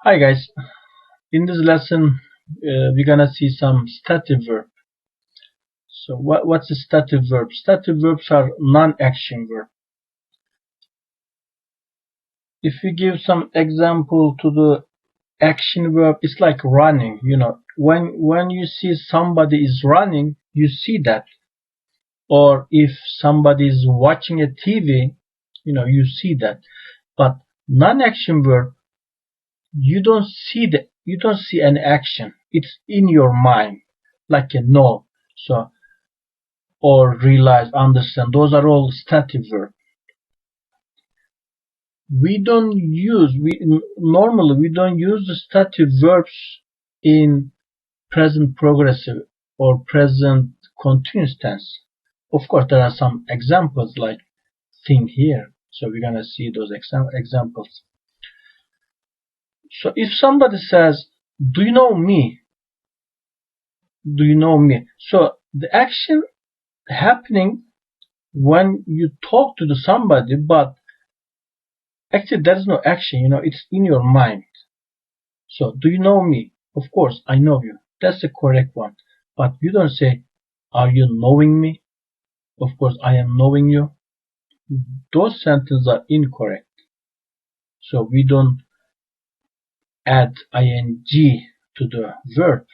Hi guys, in this lesson we're gonna see some stative verb. So what's a stative verb? Stative verbs are non-action verb. If we give some example to the action verb, it's like running. When you see somebody is running, you see that. Or if somebody is watching a TV, you see that. But non-action verb, you don't see an action. It's in your mind, like a know. So or realize, understand, those are all stative verbs. Normally we don't use the stative verbs in present progressive or present continuous tense. Of course, there are some examples like thing here. So we're gonna see those examples. So if somebody says, "Do you know me?" Do you know me? So the action happening when you talk to somebody, but actually there is no action. It's in your mind. So do you know me? Of course I know you. That's the correct one. But you don't say, "Are you knowing me?" Of course I am knowing you. Those sentences are incorrect. So we don't add ing to the verb.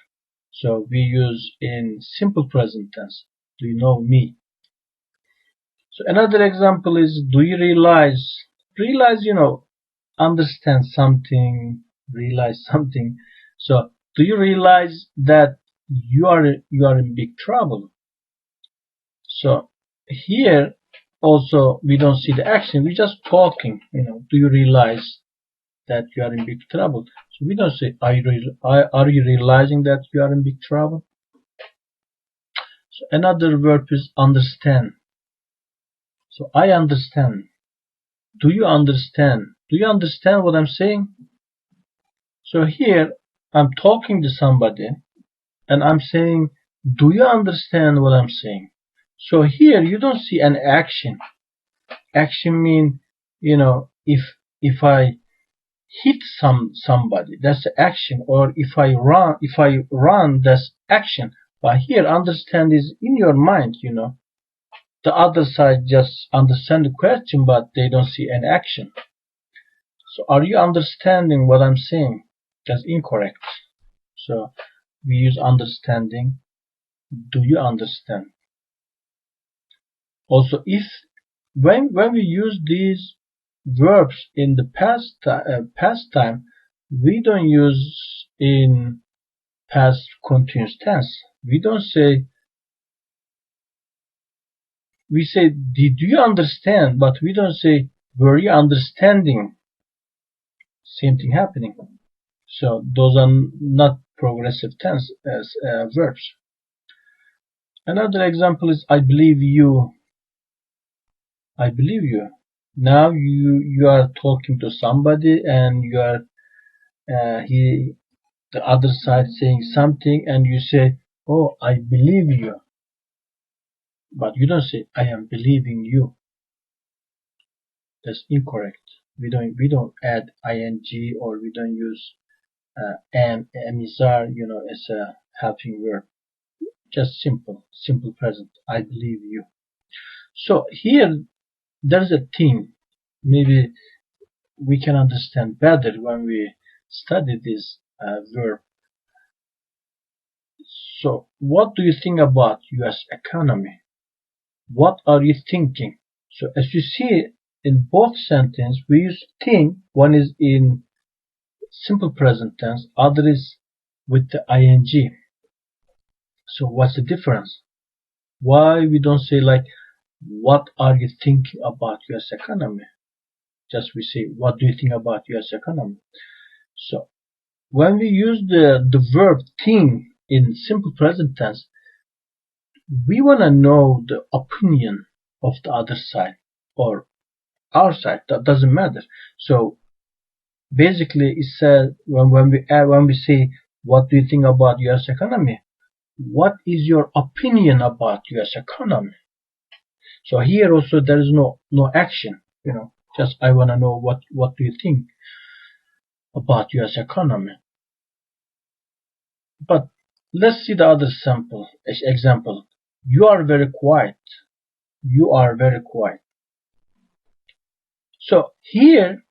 So we use in simple present tense. Do you know me? So another example is, do you realize? Realize, understand something, realize something. So do you realize that you are in big trouble? So here also we don't see the action, we're just talking. Do you realize that you are in big trouble? So we don't say, are you realizing that you are in big trouble? So another verb is understand. So I understand. Do you understand? Do you understand what I'm saying? So here I'm talking to somebody and I'm saying, do you understand what I'm saying? So here you don't see an action. Action mean, if I hit somebody, that's the action, or if I run, that's action. But here understand is in your mind. The other side just understand the question, but they don't see an action. So are you understanding what I'm saying? That's incorrect. So we use understanding. Do you understand? Also, if when we use these verbs in the past time, we don't use in past continuous tense. We don't say. We say, did you understand? But we don't say, were you understanding? Same thing happening. So those are not progressive tense as verbs. Another example is, I believe you. I believe you. Now you are talking to somebody and you are the other side saying something and you say, oh, I believe you. But you don't say, I am believing you. That's incorrect. We don't add ing, or we don't use amizar, as a helping verb. Just simple present. I believe you. So here there's a theme. Maybe we can understand better when we study this verb. So what do you think about US economy? What are you thinking? So as you see in both sentences, we use think. One is in simple present tense, other is with the ing. So what's the difference? Why we don't say like, what are you thinking about US economy? Just we say, what do you think about US economy? So when we use the verb think in simple present tense, we want to know the opinion of the other side or our side. That doesn't matter. So basically, it says when we say, what do you think about US economy? What is your opinion about US economy? So here also there is no action. Just I want to know what do you think. about US economy. But let's see the other example. You are very quiet. You are very quiet. So here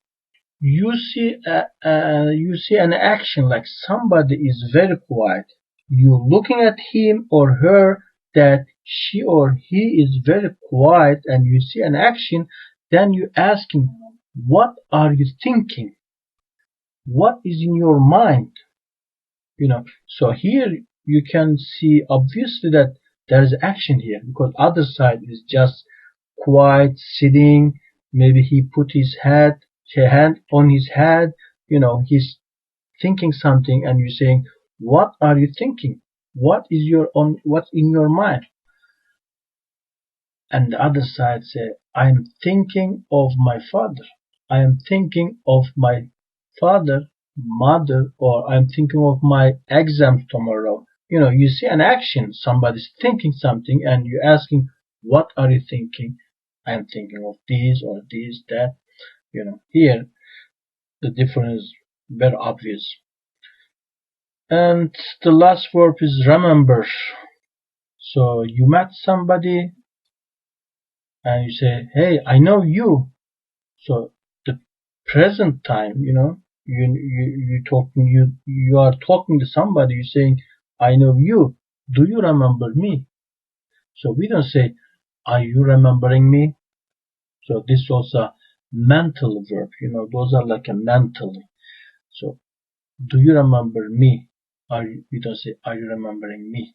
you see an action like somebody is very quiet. You looking at him or her that she or he is very quiet, and you see an action. Then you ask him, what are you thinking? What is in your mind? So here you can see obviously that there is action here, because other side is just quiet sitting. Maybe he put his hand on his head. He's thinking something, and you're saying, what are you thinking? What's in your mind? And the other side say, I am thinking of my father. I am thinking of my father, mother, or I'm thinking of my exams tomorrow. You see an action, somebody's thinking something, and you're asking, what are you thinking? I am thinking of this or this, that. Here the difference is very obvious. And the last verb is remember. So you met somebody and you say, hey, I know you. So the present time, you are talking to somebody, you're saying, I know you. Do you remember me? So we don't say, are you remembering me? So this is also mental verb, those are like a mentally. So do you remember me? We don't say, are you remembering me?